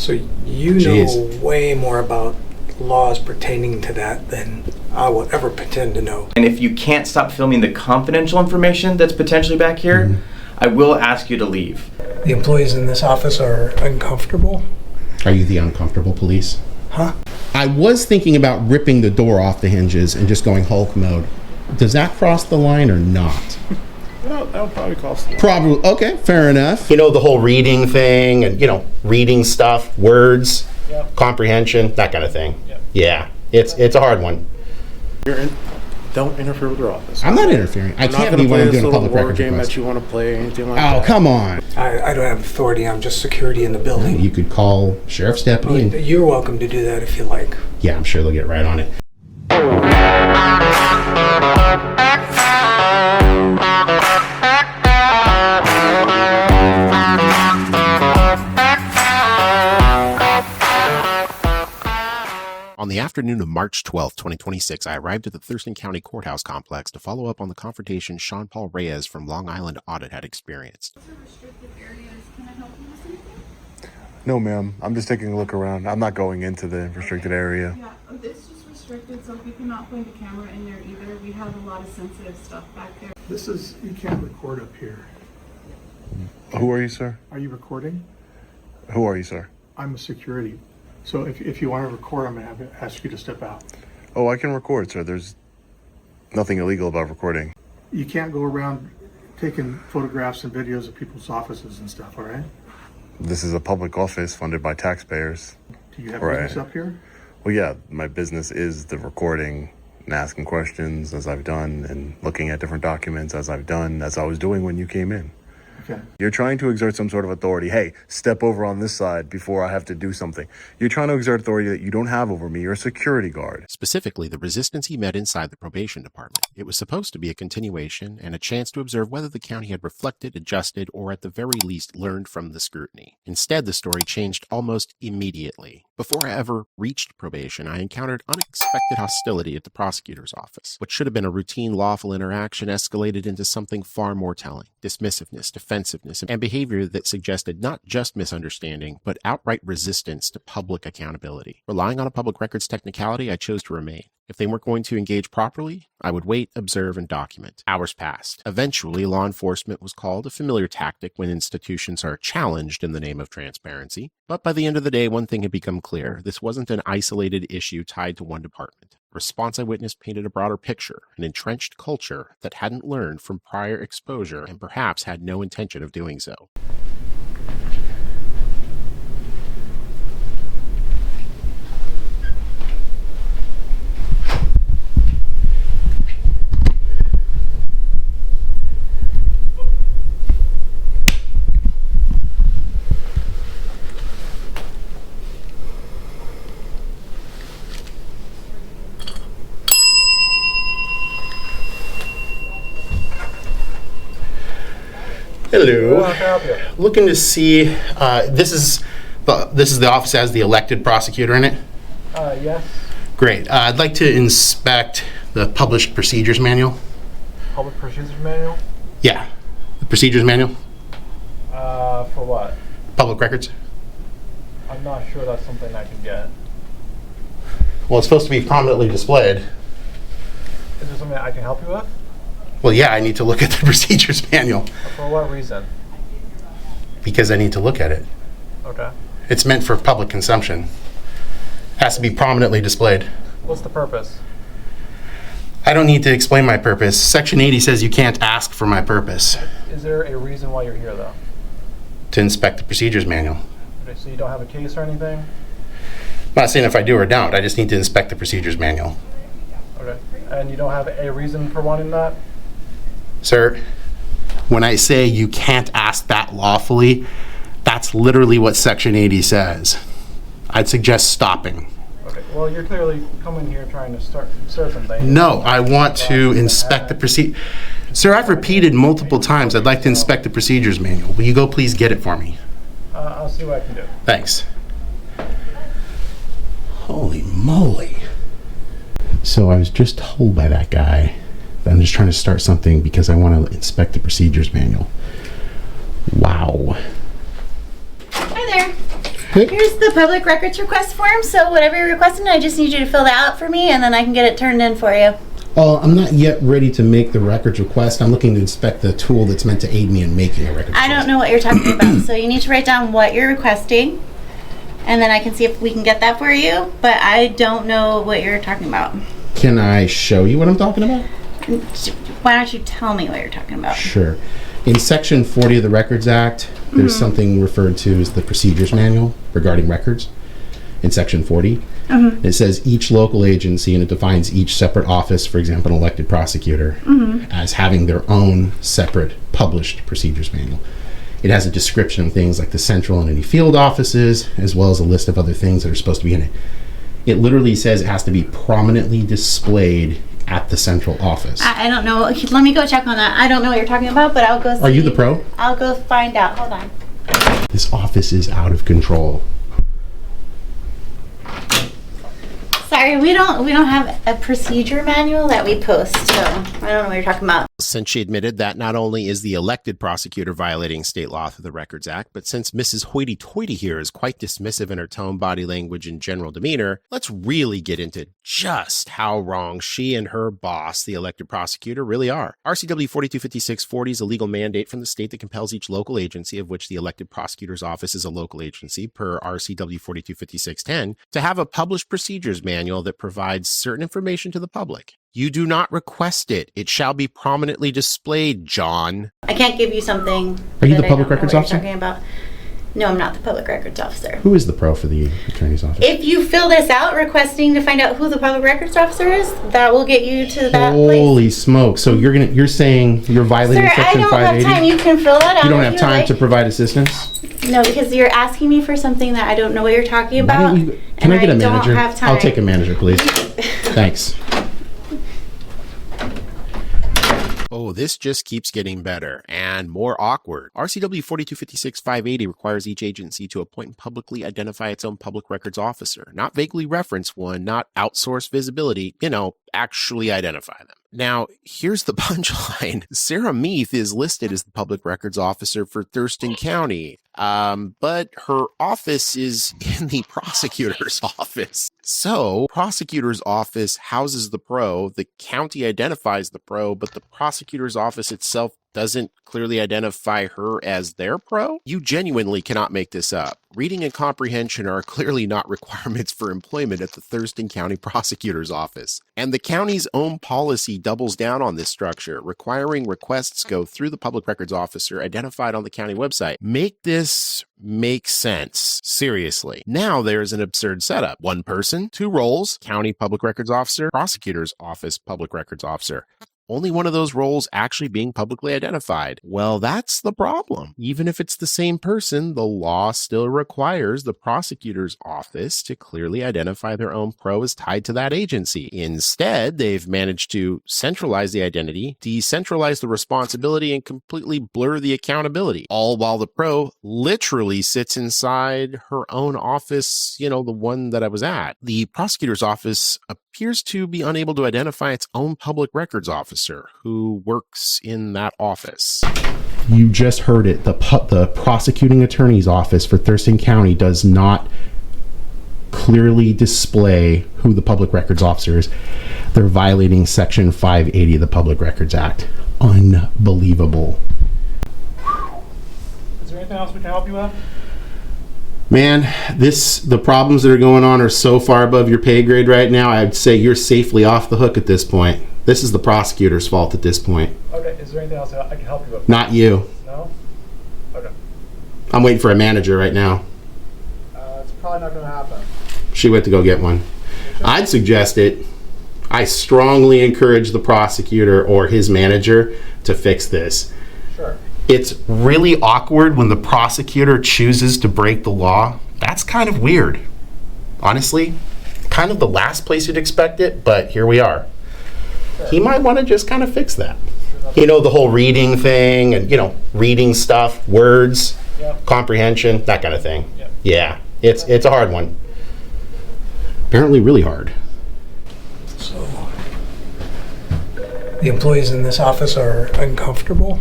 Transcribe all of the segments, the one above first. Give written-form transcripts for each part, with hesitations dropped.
So you know way more about laws pertaining to that than I will ever pretend to know. And if you can't stop filming the confidential information that's potentially back here, I will ask you to leave. The employees in this office are uncomfortable. Are you the uncomfortable police? Huh? I was thinking about ripping the door off the hinges and just going Hulk mode. Does that cross the line or not? Well, that would probably cost you. Probably. Okay, fair enough. You know, the whole reading thing and, you know, reading stuff, words, comprehension, that kind of thing. Yep. Yeah, it's a hard one. Don't interfere with your office. I'm not interfering. I can't be when I'm doing a public records game request. that you want to play or anything like that. Oh, come on. I don't have authority. I'm just security in the building. You could call sheriff's deputy. And, You're welcome to do that if you like. yeah, I'm sure they'll get right on it. On the afternoon of March 12, 2026, I arrived at the Thurston County Courthouse complex to follow up on the confrontation Sean Paul Reyes from Long Island Audit had experienced. These are restricted areas. Can I help you with anything? No, ma'am. I'm just taking a look around. I'm not going into the restricted area. Yeah, it's just restricted, so we cannot point the camera in there either. We have a lot of sensitive stuff back there. This is, you can't record up here. Who are you, sir? Are you recording? Who are you, sir? I'm a security. So if you want to record, I'm going to have to ask you to step out. Oh, I can record, sir. There's nothing illegal about recording. You can't go around taking photographs and videos of people's offices and stuff, all right? This is a public office funded by taxpayers. Do you have Right. business up here? Well, yeah, my business is the recording and asking questions as I've done and looking at different documents as I've done, as I was doing when you came in. Okay. You're trying to exert some sort of authority. Hey, step over on this side before I have to do something. You're trying to exert authority that you don't have over me. You're a security guard. Specifically, the resistance he met inside the probation department. It was supposed to be a continuation and a chance to observe whether the county had reflected, adjusted, or at the very least learned from the scrutiny. Instead, the story changed almost immediately. Before I ever reached probation, I encountered unexpected hostility at the prosecutor's office. What should have been a routine lawful interaction escalated into something far more telling. Dismissiveness, defensiveness, and behavior that suggested not just misunderstanding, but outright resistance to public accountability. Relying on a public records technicality, I chose to remain. If they weren't going to engage properly, I would wait, observe, and document. Hours passed. Eventually, law enforcement was called, a familiar tactic when institutions are challenged in the name of transparency. But by the end of the day, one thing had become clear. This wasn't an isolated issue tied to one department. The response I witnessed painted a broader picture, an entrenched culture that hadn't learned from prior exposure and perhaps had no intention of doing so. Hello. How can I help you? Looking to see, this is the office that has the elected prosecutor in it? Yes. Great. I'd like to inspect the published procedures manual. Public procedures manual? Yeah, the procedures manual, For what? public records. I'm not sure that's something I can get. Well, it's supposed to be prominently displayed. Is there something I can help you with? Well, yeah, I need to look at the procedures manual For what reason? because I need to look at it. Okay. It's meant for public consumption. Has to be prominently displayed. What's the purpose? I don't need to explain my purpose. Section 80 says you can't ask for my purpose. Is there a reason why you're here, though? To inspect the procedures manual. Okay, so you don't have a case or anything? I'm not saying if I do or don't. I just need to inspect the procedures manual. Okay. And you don't have a reason for wanting that? Sir, when I say you can't ask that lawfully, that's literally what Section 80 says. I'd suggest stopping. Okay. Well, you're clearly coming here trying to start something. No, I want to inspect the procedure. Sir, I've repeated multiple times I'd like to inspect the procedures manual. Will you go please get it for me? I'll see what I can do. Thanks. Holy moly. So I was just told by that guy that I'm just trying to start something because I want to inspect the procedures manual. Wow. Hi there. Here's the public records request form. So whatever you're requesting, I just need you to fill that out for me, and then I can get it turned in for you. Oh, I'm not yet ready to make the records request. I'm looking to inspect the tool that's meant to aid me in making a record request. I don't know what you're talking about, so you need to write down what you're requesting, and then I can see if we can get that for you, but I don't know what you're talking about. Can I show you what I'm talking about? Why don't you tell me what you're talking about? Sure. In Section 40 of the Records Act, there's something referred to as the Procedures Manual regarding records. In Section 40, it says each local agency, and it defines each separate office, for example, an elected prosecutor, as having their own separate published procedures manual. It has a description of things like the central and any field offices, as well as a list of other things that are supposed to be in it. It literally says it has to be prominently displayed at the central office. I don't know. Let me go check on that. I don't know what you're talking about, but I'll go see. Are you the pro? I'll go find out. Hold on. This office is out of control. Sorry, we don't have a procedure manual that we post, so I don't know what you're talking about. Since she admitted that not only is the elected prosecutor violating state law through the Records Act, but since Mrs. Hoity-Toity here is quite dismissive in her tone, body language, and general demeanor, let's really get into just how wrong she and her boss, the elected prosecutor, really are. RCW 425640 is a legal mandate from the state that compels each local agency, of which the elected prosecutor's office is a local agency, per RCW 425610, to have a published procedures manual that provides certain information to the public. You do not request it. It shall be prominently displayed, John. I can't give you something. Are you that the I public don't know records what officer? you're talking about. No, I'm not the public records officer. Who is the pro for the attorney's office? If you fill this out requesting to find out who the public records officer is, that will get you to that Holy place. smoke. So you're saying you're violating Sir, I Section don't 580? have time. You can fill that out. You don't if have time like. to provide assistance? No, because you're asking me for something that I don't know what you're talking Why about. don't you, can I get a manager? Don't have time. I'll take a manager, please. Thanks. Oh, this just keeps getting better and more awkward. RCW 4256-580 requires each agency to appoint and publicly identify its own public records officer, not vaguely reference one, not outsource visibility, actually identify them. Now, here's the punchline. Sarah Meath is listed as the public records officer for Thurston County, but her office is in the prosecutor's office. So, prosecutor's office houses the pro, the county identifies the pro, but the prosecutor's office itself doesn't clearly identify her as their pro? You genuinely cannot make this up. Reading and comprehension are clearly not requirements for employment at the Thurston County Prosecutor's Office. And the county's own policy doubles down on this structure, requiring requests go through the public records officer identified on the county website. Make this make sense. Seriously. Now there's an absurd setup. One person, two roles, county public records officer, prosecutor's office public records officer. Only one of those roles actually being publicly identified. Well, that's the problem. Even if it's the same person, the law still requires the prosecutor's office to clearly identify their own pro as tied to that agency. Instead, they've managed to centralize the identity, decentralize the responsibility, and completely blur the accountability, all while the pro literally sits inside her own office, the one that I was at. The prosecutor's office appears to be unable to identify its own public records officer who works in that office. You just heard it. The prosecuting attorney's office for Thurston County does not clearly display who the public records officer is. They're violating Section 580 of the Public Records Act. Unbelievable. Is there anything else we can help you with? Man, the problems that are going on are so far above your pay grade right now, I'd say you're safely off the hook at this point. This is the prosecutor's fault at this point. Okay, is there anything else I can help you with? Not you. No? Okay. I'm waiting for a manager right now. It's probably not going to happen. She went to go get one. I'd suggest it. I strongly encourage the prosecutor or his manager to fix this. Sure. It's really awkward when the prosecutor chooses to break the law. That's kind of weird. Honestly, kind of the last place you'd expect it, but here we are. Sure. He might want to just kind of fix that. The whole reading thing and, reading stuff, words, Yep. comprehension, that kind of thing. Yep. Yeah, it's a hard one. Apparently really hard. So, the employees in this office are uncomfortable?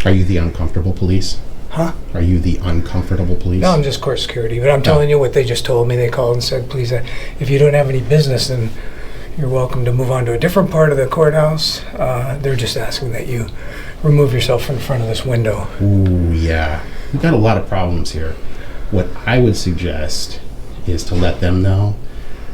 Are you the uncomfortable police? Huh? Are you the uncomfortable police? No, I'm just court security, but I'm telling you what they just told me. They called and said, please, if you don't have any business, then you're welcome to move on to a different part of the courthouse. They're just asking that you remove yourself from front of this window. Ooh, yeah. We've got a lot of problems here. What I would suggest is to let them know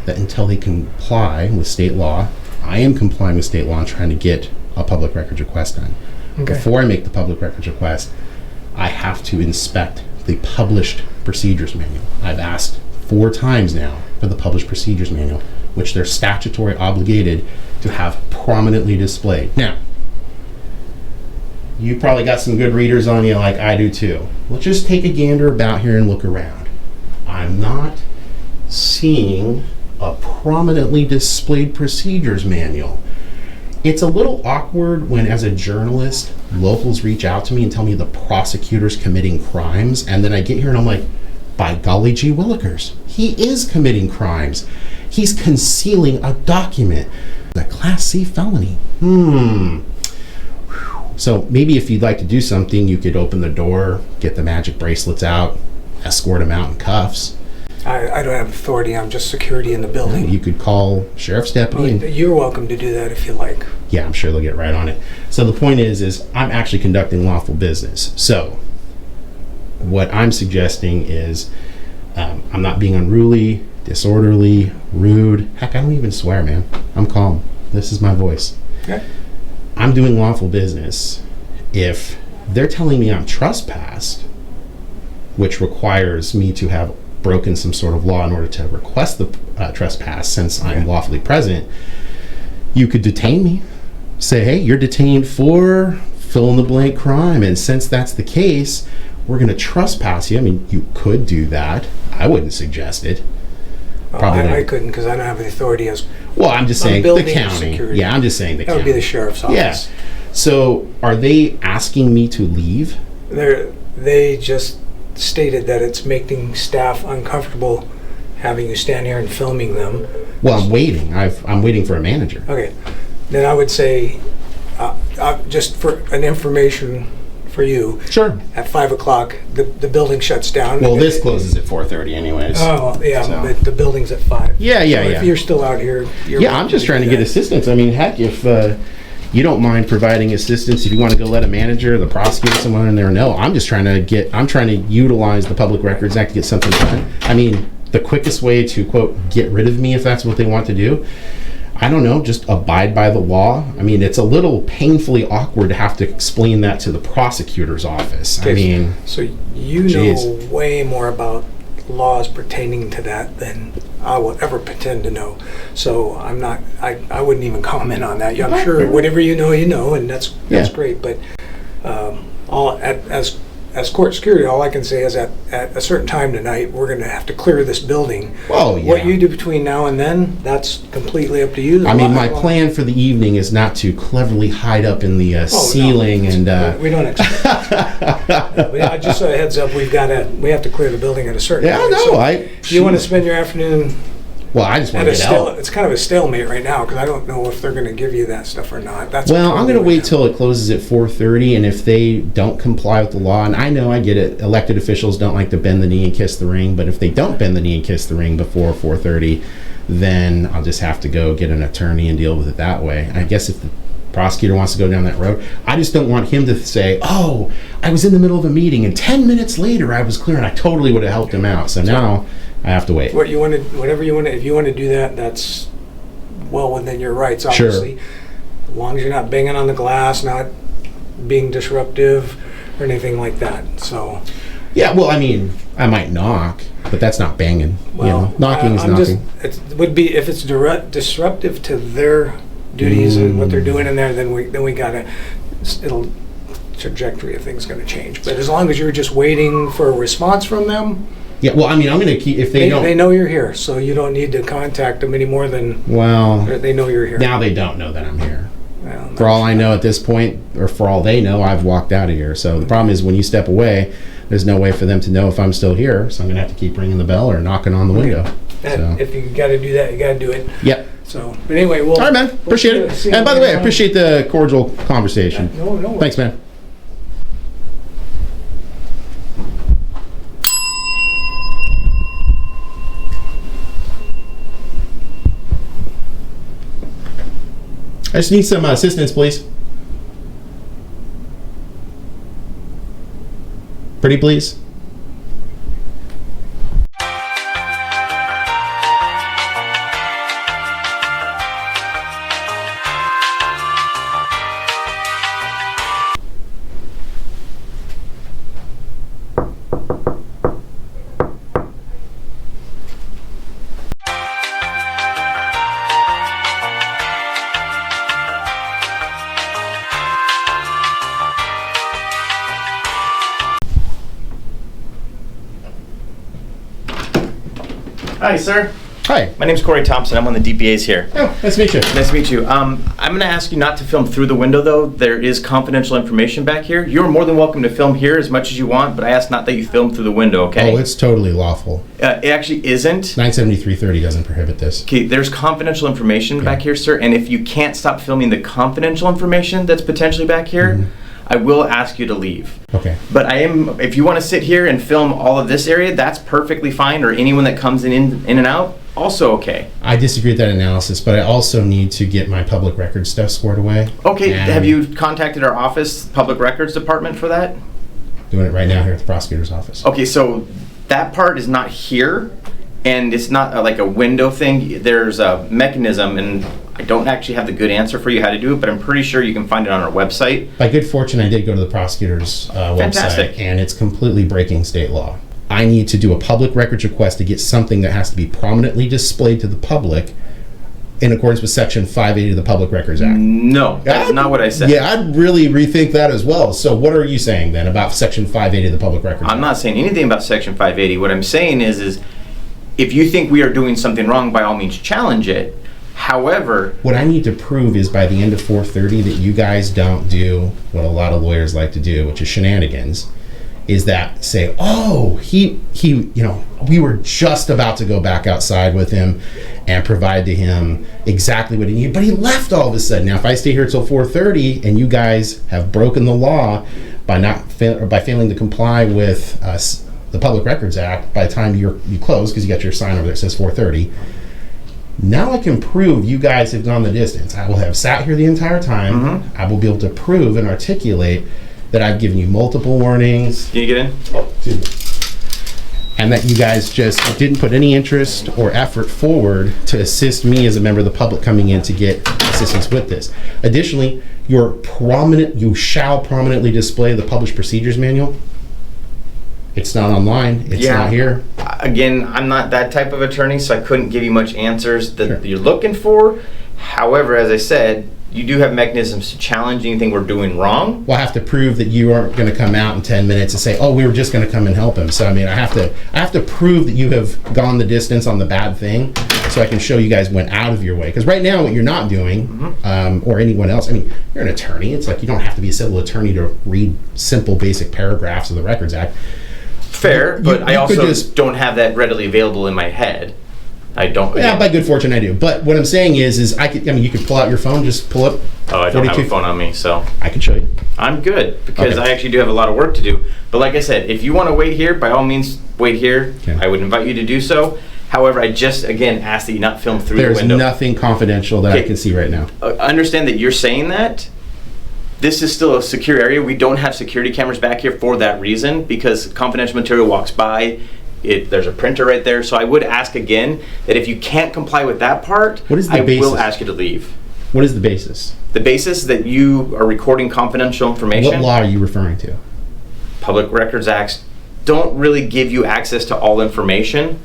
that until they comply with state law, I am complying with state law and trying to get a public records request done. Okay. Before I make the public records request, I have to inspect the published procedures manual. I've asked 4 times now for the published procedures manual, which they're statutory obligated to have prominently displayed. Now, you probably got some good readers on you like I do too. Let's just take a gander about here and look around. I'm not seeing a prominently displayed procedures manual. It's a little awkward when, as a journalist, locals reach out to me and tell me the prosecutor's committing crimes, and then I get here and I'm like, by golly gee willikers, he is committing crimes. He's concealing a document, a Class C felony. So maybe if you'd like to do something, you could open the door, get the magic bracelets out, escort him out in cuffs. I don't have authority. I'm just security in the building. You could call sheriff's deputy. And, you're welcome to do that if you like. yeah, I'm sure they'll get right on it. So the point is I'm actually conducting lawful business. So what I'm suggesting is I'm not being unruly, disorderly, rude. Heck, I don't even swear, man. I'm calm. This is my voice. Okay. I'm doing lawful business. If they're telling me I'm trespassed, which requires me to have broken some sort of law in order to request the trespass since I'm lawfully present, you could detain me. Say, hey, you're detained for fill in the blank crime, and since that's the case, we're going to trespass you. I mean, you could do that. I wouldn't suggest it. I couldn't because I don't have the authority as well, I'm just saying the county. Security. Yeah, I'm just saying the that county. would be the sheriff's office. Yeah. So are they asking me to leave? They just stated that it's making staff uncomfortable having you stand here and filming them. Well, I'm waiting. I'm waiting for a manager. Okay. Then I would say, just for an information for you, Sure. at 5 o'clock, the building shuts down. Well, this closes at 4:30 anyways. Oh, yeah, So. but the building's at 5. Yeah. So if you're still out here, you're Yeah, I'm just trying to get assistance. I mean, heck, if you don't mind providing assistance, if you want to go let a manager, the prosecutor, someone in there know, I'm trying to utilize the Public Records Act to get something done. I mean, the quickest way to, quote, get rid of me if that's what they want to do, I don't know, just abide by the law. I mean, it's a little painfully awkward to have to explain that to the prosecutor's office. I mean, so you know way more about laws pertaining to that than I will ever pretend to know. So I wouldn't even comment on that. I'm sure whatever you know, and that's great. But as court security, all I can say is at a certain time tonight, we're going to have to clear this building. Oh, yeah. What you do between now and then, that's completely up to you. I mean, my plan for the evening is not to cleverly hide up in the ceiling and. We don't expect that. Just a heads up, we have to clear the building at a certain Yeah, time. no, So if you want to spend your afternoon. Well, I just want to get out. It's kind of a stalemate right now because I don't know if they're going to give you that stuff or not. I'm going to wait till it closes at 4:30, and if they don't comply with the law, and I know I get it, elected officials don't like to bend the knee and kiss the ring, but if they don't bend the knee and kiss the ring before 4:30, then I'll just have to go get an attorney and deal with it that way. I guess if the prosecutor wants to go down that road, I just don't want him to say, oh, I was in the middle of a meeting and 10 minutes later I was clear, and I totally would have helped him out. So now I have to wait. Whatever you want to, if you want to do that, that's well within your rights, obviously. Sure. As long as you're not banging on the glass, not being disruptive or anything like that. So. Yeah, well, I mean, I might knock, but that's not banging. Well, knocking is knocking. It would be if it's disruptive to their duties and what they're doing in there, then we gotta. Trajectory of things going to change. But as long as you're just waiting for a response from them. Yeah, well, I mean, I'm going to keep, if they don't. They know you're here, so you don't need to contact them any more than. Well. They know you're here. Now they don't know that I'm here. Well, for all I know at this point, or for all they know, I've walked out of here. So the problem is when you step away, there's no way for them to know if I'm still here. So I'm going to have to keep ringing the bell or knocking on the window. And if you got to do that, you got to do it. Yep. So, but anyway, all right, man. Appreciate it. And by the way, I appreciate the cordial conversation. No. Thanks, man. I just need some assistance, please. Pretty please. Hi, sir. Hi. My name's Corey Thompson. I'm one of the DPAs here. Oh, nice to meet you. Nice to meet you. I'm going to ask you not to film through the window, though. There is confidential information back here. You're more than welcome to film here as much as you want, but I ask not that you film through the window, okay? Oh, it's totally lawful. It actually isn't. 973.30 doesn't prohibit this. Okay, there's confidential information back here, sir, and if you can't stop filming the confidential information that's potentially back here, I will ask you to leave. Okay. But if you want to sit here and film all of this area, that's perfectly fine, or anyone that comes in and out, also okay. I disagree with that analysis, but I also need to get my public record stuff squared away. Okay, And have you contacted our office, Public Records Department, for that? doing it right now here at the prosecutor's office. Okay, so that part is not here, and it's not like a window thing. There's a mechanism, and I don't actually have the good answer for you how to do it, but I'm pretty sure you can find it on our website. By good fortune, I did go to the prosecutor's Fantastic. website, and it's completely breaking state law. I need to do a public records request to get something that has to be prominently displayed to the public in accordance with Section 580 of the Public Records Act. No, that's not what I said. Yeah, I'd really rethink that as well. So what are you saying then about Section 580 of the Public Records Act? I'm not saying anything about Section 580. What I'm saying is if you think we are doing something wrong, by all means challenge it. However, what I need to prove is by the end of 430 that you guys don't do what a lot of lawyers like to do, which is shenanigans, is that say, oh, he, we were just about to go back outside with him and provide to him exactly what he needed, but he left all of a sudden. Now, if I stay here till 4:30 and you guys have broken the law by by failing to comply with the Public Records Act by the time you close, because you got your sign over there that says 4:30, now I can prove you guys have gone the distance. I will have sat here the entire time. I will be able to prove and articulate that I've given you multiple warnings. Can you get in? Oh, excuse me. And that you guys just didn't put any interest or effort forward to assist me as a member of the public coming in to get assistance with this. Additionally, you shall prominently display the published procedures manual. It's not online. It's not here. Again, I'm not that type of attorney, so I couldn't give you much answers that Sure. you're looking for. However, as I said, you do have mechanisms to challenge anything we're doing wrong. Well, I have to prove that you aren't going to come out in 10 minutes and say, "Oh, we were just going to come and help him." So, I mean, I have to prove that you have gone the distance on the bad thing, so I can show you guys went out of your way. Because right now, what you're not doing, or anyone else, I mean, you're an attorney. It's like you don't have to be a civil attorney to read simple, basic paragraphs of the Records Act. Fair, but I you also could just don't have that readily available in my head. I don't. Yeah, by good fortune I do. But what I'm saying is you could pull out your phone, just pull up. Oh, I don't have a phone on me, so I can show you. I'm good because Okay. I actually do have a lot of work to do. But like I said, if you want to wait here, by all means, wait here. Okay. I would invite you to do so. However, I just again ask that you not film through There's the window. nothing confidential that I Okay. can see right now. Understand that you're saying that. This is still a secure area. We don't have security cameras back here for that reason, because confidential material walks by. There's a printer right there. So I would ask again that if you can't comply with that part, What is the I basis? will ask you to leave. What is the basis? The basis that you are recording confidential information. What law are you referring to? Public Records Acts don't really give you access to all information.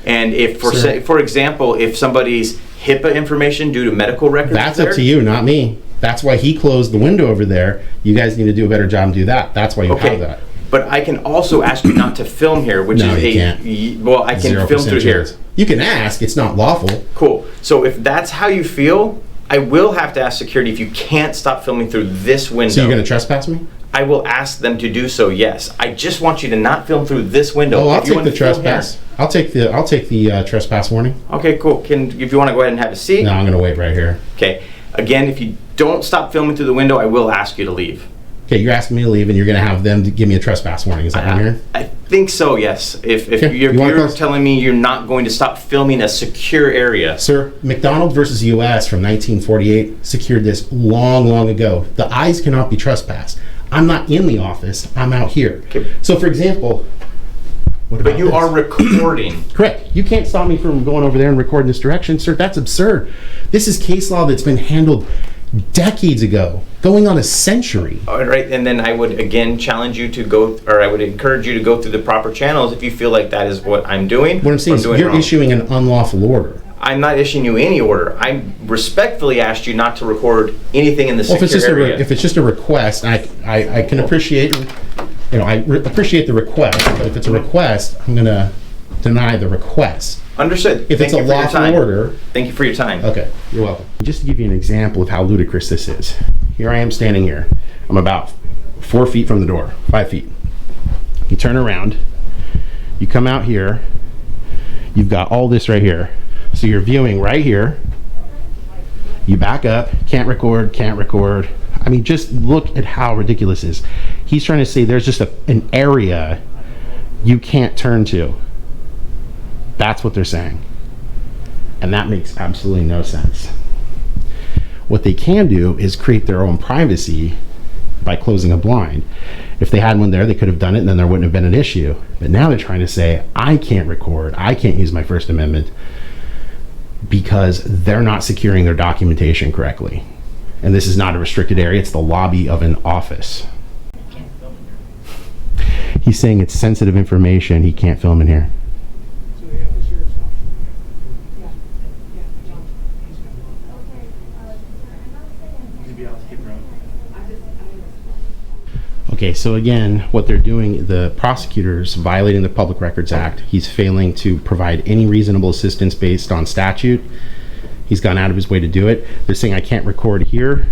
And if, Sir. for example, if somebody's HIPAA information due to medical records, That's up to you, not me. That's why he closed the window over there. You guys need to do a better job and do that. That's why you have that. But I can also ask you not to film here, which No, is you can't. Well, I can 0% film through here. chance. You can ask. It's not lawful. Cool. So if that's how you feel, I will have to ask security if you can't stop filming through this window. So you're going to trespass me? I will ask them to do so, yes. I just want you to not film through this window. Oh, I'll If you take want the to film trespass. I'll take the trespass warning. here- Okay, cool. If you want to go ahead and have a seat. No, I'm going to wait right here. Okay. Again, if you don't stop filming through the window, I will ask you to leave. Okay, you're asking me to leave, and you're going to have them to give me a trespass warning. Is that what I'm hearing? I think so, yes. If Okay, you're, you wanna you're close? telling me you're not going to stop filming a secure area. Sir, McDonald versus U.S. from 1948 secured this long ago. The eyes cannot be trespassed. I'm not in the office. I'm out here. Okay. So, for example, what about But you this? are recording. Correct. You can't stop me from going over there and recording this direction, sir. That's absurd. This is case law that's been handled decades ago, going on a century. All right, and then I would again challenge you to go, or I would encourage you to go through the proper channels if you feel like that is what I'm doing. What I'm saying or is doing you're wrong. issuing an unlawful order. I'm not issuing you any order. I respectfully asked you not to record anything in the Well, secure area. if it's just a request, I can appreciate, appreciate the request, but if it's a request, I'm going to deny the request. Understood. If it's a lawful order. Thank you for your time. Okay, you're welcome. Just to give you an example of how ludicrous this is, here I am standing here. I'm about 4 feet from the door, 5 feet. You turn around, you come out here, you've got all this right here. So you're viewing right here. You back up, can't record. I mean, just look at how ridiculous this is. He's trying to say there's just an area you can't turn to. That's what they're saying. And that makes absolutely no sense. What they can do is create their own privacy by closing a blind. If they had one there, they could have done it and then there wouldn't have been an issue. But now they're trying to say, I can't record, I can't use my First Amendment because they're not securing their documentation correctly. And this is not a restricted area, it's the lobby of an office. He's saying it's sensitive information, he can't film in here. Okay, so again, what they're doing, the prosecutor's violating the Public Records Act. He's failing to provide any reasonable assistance based on statute. He's gone out of his way to do it. They're saying I can't record here.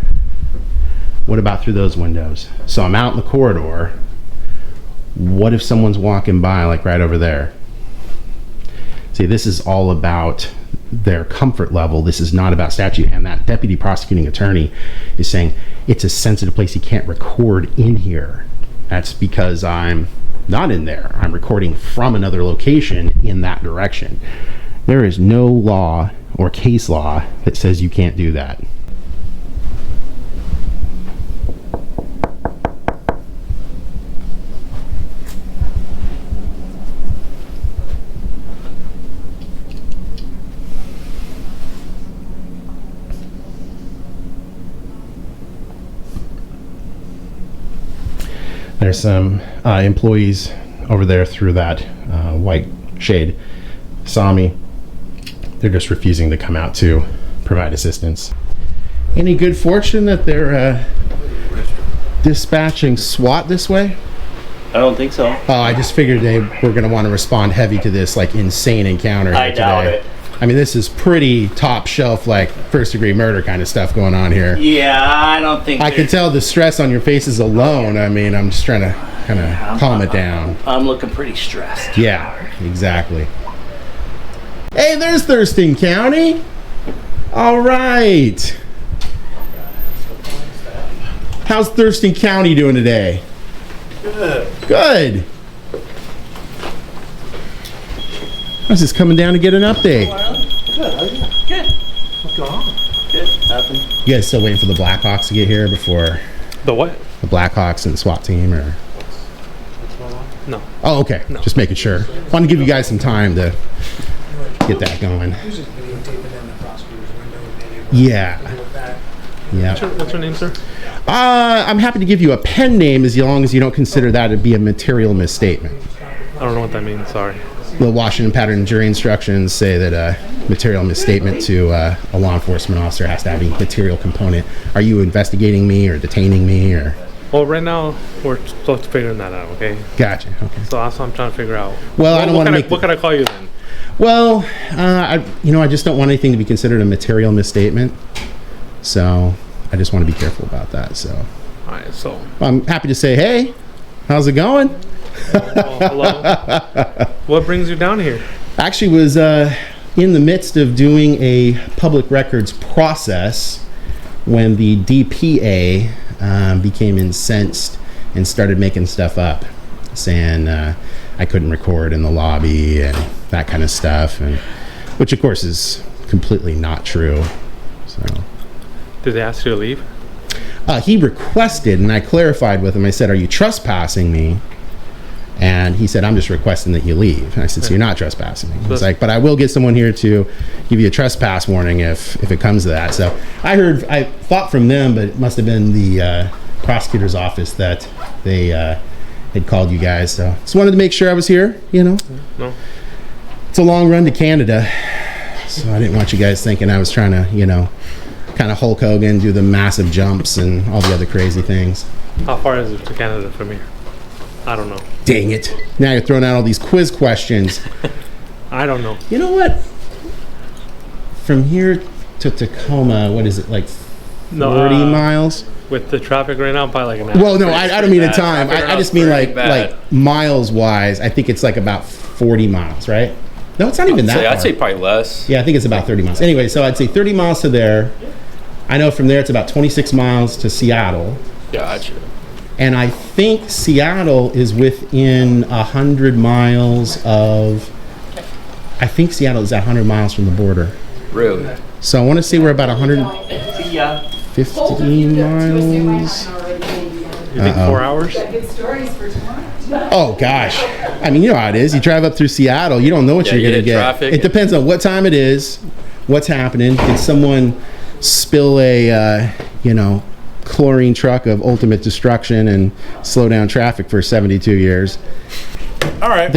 What about through those windows? So I'm out in the corridor. What if someone's walking by, like right over there? See, this is all about their comfort level. This is not about statute. And that deputy prosecuting attorney is saying it's a sensitive place. He can't record in here. That's because I'm not in there. I'm recording from another location in that direction. There is no law or case law that says you can't do that. There's some employees over there through that white shade saw me. They're just refusing to come out to provide assistance. Any good fortune that they're dispatching SWAT this way? I don't think so. Oh, I just figured they were going to want to respond heavy to this like insane encounter here I doubt today. it. I mean, this is pretty top shelf, like first-degree murder kind of stuff going on here. Yeah, I don't think I can tell the stress on your faces alone. I mean, I'm just trying to kind of calm it down. I'm looking pretty stressed. Yeah, exactly. Hey, there's Thurston County. All right. How's Thurston County doing today? Good. I was just coming down to get an update. Good. What's going on? Good. Nothing. You guys still waiting for the Blackhawks to get here before The what? the Blackhawks and the SWAT team, or? No. Oh, okay. No. Just making sure. Wanted to give you guys some time to get that going. Yeah. Yeah. What's your name, sir? I'm happy to give you a pen name as long as you don't consider that to be a material misstatement. I don't know what that means. Sorry. The Washington pattern jury instructions say that a material misstatement to a law enforcement officer has to have a material component. Are you investigating me or detaining me or? Well, right now we're still figuring that out. Okay. Gotcha. Okay. So that's what I'm trying to figure out. Well, I don't want to make. What can I call you then? Well, I just don't want anything to be considered a material misstatement. So I just want to be careful about that. So. All right. So. I'm happy to say, hey, how's it going? Hello. What brings you down here? Actually was in the midst of doing a public records process when the DPA became incensed and started making stuff up, saying I couldn't record in the lobby and that kind of stuff, and which of course is completely not true. So, did they ask you to leave? He requested, and I clarified with him. I said, "Are you trespassing me?" And he said, "I'm just requesting that you leave." And I said, "So you're not trespassing me?" He's like, "But I will get someone here to give you a trespass warning if it comes to that." So I thought from them, but it must have been the prosecutor's office that they had called you guys. So just wanted to make sure I was here, you know. No. It's a long run to Canada, so I didn't want you guys thinking I was trying to, you know, kind of Hulk Hogan, do the massive jumps and all the other crazy things. How far is it to Canada from here? I don't know. Dang it. Now you're throwing out all these quiz questions. I don't know. You know what? From here to Tacoma, what is it, like 40 miles? With the traffic right now, probably like an hour. Well, no, I don't mean a time. I just mean like miles-wise. I think it's like about 40 miles, right? No, it's not even that far. I'd say probably less. Yeah, I think it's about 30 miles. Anyway, so I'd say 30 miles to there. I know from there it's about 26 miles to Seattle. Gotcha. And I think Seattle is within 100 miles of... I think Seattle is at 100 miles from the border. Really? So I want to say we're about 115 miles. You think 4 hours? Oh, gosh. I mean, you know how it is. You drive up through Seattle, you don't know what you're going to get. Traffic. It depends on what time it is, what's happening. Did someone spill a, chlorine truck of ultimate destruction and slow down traffic for 72 years? All right.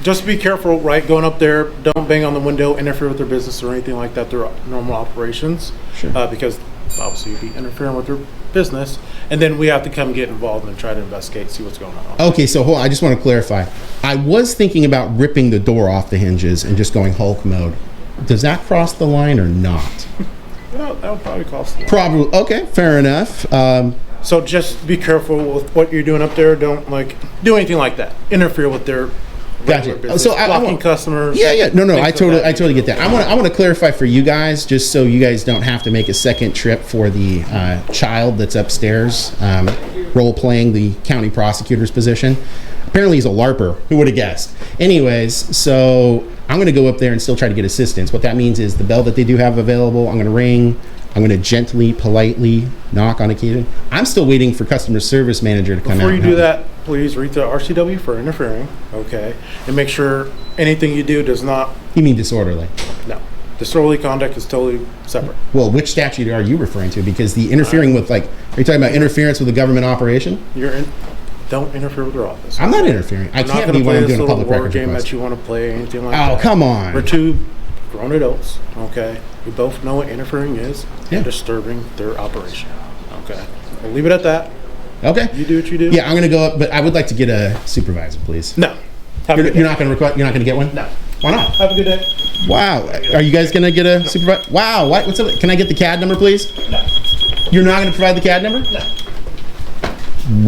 Just be careful, right? Going up there, don't bang on the window, interfere with their business or anything like that, their normal operations. Sure. Because obviously you'd be interfering with their business. And then we have to come get involved and try to investigate, see what's going on. Okay, so hold on. I just want to clarify. I was thinking about ripping the door off the hinges and just going Hulk mode. Does that cross the line or not? Well, that would probably cost them. Probably. Okay, fair enough. So just be careful with what you're doing up there. Don't do anything like that. Interfere with their gotcha. business. So blocking customers. Yeah. No. I totally get that. I want to clarify for you guys, just so you guys don't have to make a second trip for the child that's upstairs, role playing the county prosecutor's position. Apparently he's a LARPer. Who would have guessed? Anyways, so I'm going to go up there and still try to get assistance. What that means is the bell that they do have available, I'm going to ring. I'm going to gently, politely knock on occasion. I'm still waiting for customer service manager to come out. Before you do that, please read the RCW for interfering, okay? And make sure anything you do does not... You mean disorderly? No. Disorderly conduct is totally separate. Well, which statute are you referring to? Because the interfering with, are you talking about interference with a government operation? Don't interfere with their office. I'm not interfering. I can't be when I'm doing a public records game request. that you want to play, anything like that. Oh, come on. We're two grown adults, okay? We both know what interfering is and disturbing their operation, okay? We'll leave it at that. Okay. You do what you do. Yeah, I'm going to go up, but I would like to get a supervisor, please. No. You're not going to get one? No. Why not? Have a good day. Wow. Are you guys going to get a supervisor? Wow. What's up? Can I get the CAD number, please? No. You're not going to provide the CAD number? No.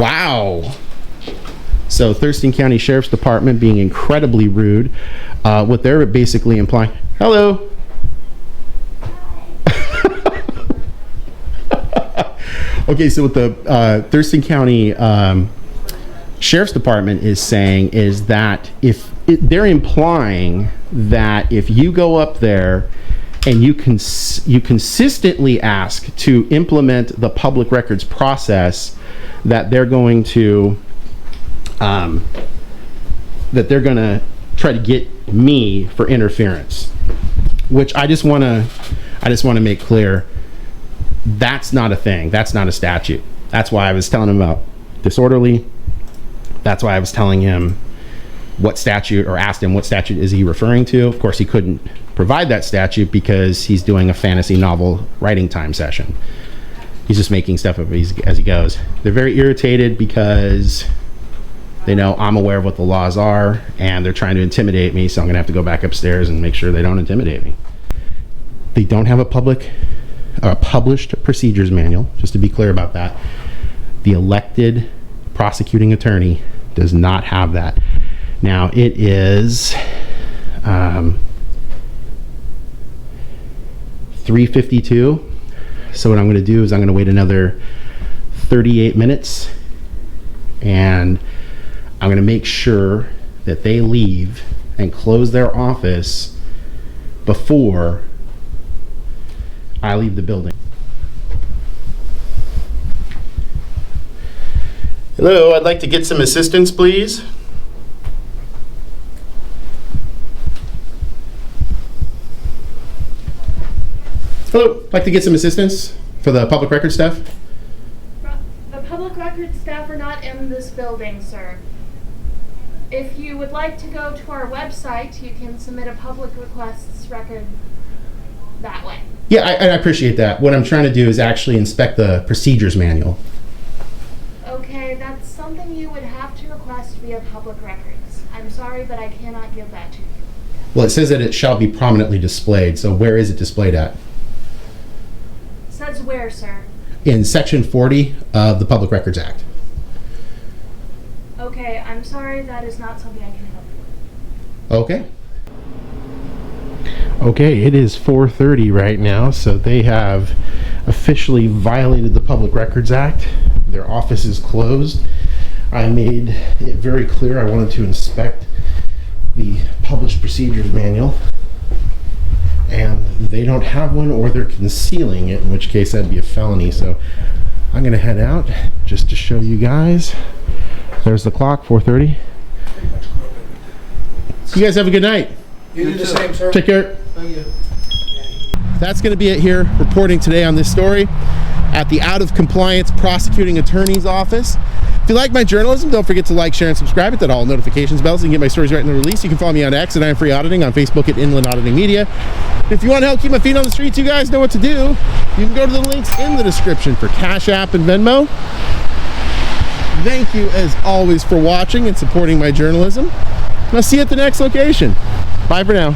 Wow. So Thurston County Sheriff's Department being incredibly rude. What they're basically implying. Hello. Okay, so what the Thurston County Sheriff's Department is saying is that they're implying that if you go up there and you consistently ask to implement the public records process, that they're going to try to get me for interference, which I just want to make clear. That's not a thing. That's not a statute. That's why I was telling him about disorderly. That's why I was telling him what statute, or asked him what statute is he referring to. Of course, he couldn't provide that statute because he's doing a fantasy novel writing time session. He's just making stuff up as he goes. They're very irritated because they know I'm aware of what the laws are, and they're trying to intimidate me, so I'm going to have to go back upstairs and make sure they don't intimidate me. They don't have a published procedures manual, just to be clear about that. The elected prosecuting attorney does not have that. Now, it is $352. So what I'm going to do is I'm going to wait another 38 minutes, and I'm going to make sure that they leave and close their office before I leave the building. Hello, I'd like to get some assistance, please. Hello, I'd like to get some assistance for the public record staff. The public record staff are not in this building, sir. If you would like to go to our website, you can submit a public requests record that way. Yeah, I appreciate that. What I'm trying to do is actually inspect the procedures manual. Okay, that's something you would have to request via public records. I'm sorry, but I cannot give that to you. Well, it says that it shall be prominently displayed, so where is it displayed at? Says where, sir? In Section 40 of the Public Records Act. Okay, I'm sorry, that is not something I can help you with. Okay. Okay, it is 4:30 right now, so they have officially violated the Public Records Act. Their office is closed. I made it very clear I wanted to inspect the published procedures manual, and they don't have one, or they're concealing it, in which case that'd be a felony. So I'm gonna head out just to show you guys. There's the clock, 4:30. You guys have a good night. You do the same, sir. Take care. Thank you. That's going to be it here, reporting today on this story at the Out of Compliance Prosecuting Attorney's Office. If you like my journalism, don't forget to like, share, and subscribe. Hit that all notifications bell so you can get my stories right in the release. You can follow me on X at I.A.M Free Auditing, on Facebook at Inland Auditing Media. If you want to help keep my feet on the streets, you guys know what to do. You can go to the links in the description for Cash App and Venmo. Thank you, as always, for watching and supporting my journalism. And I'll see you at the next location. Bye for now.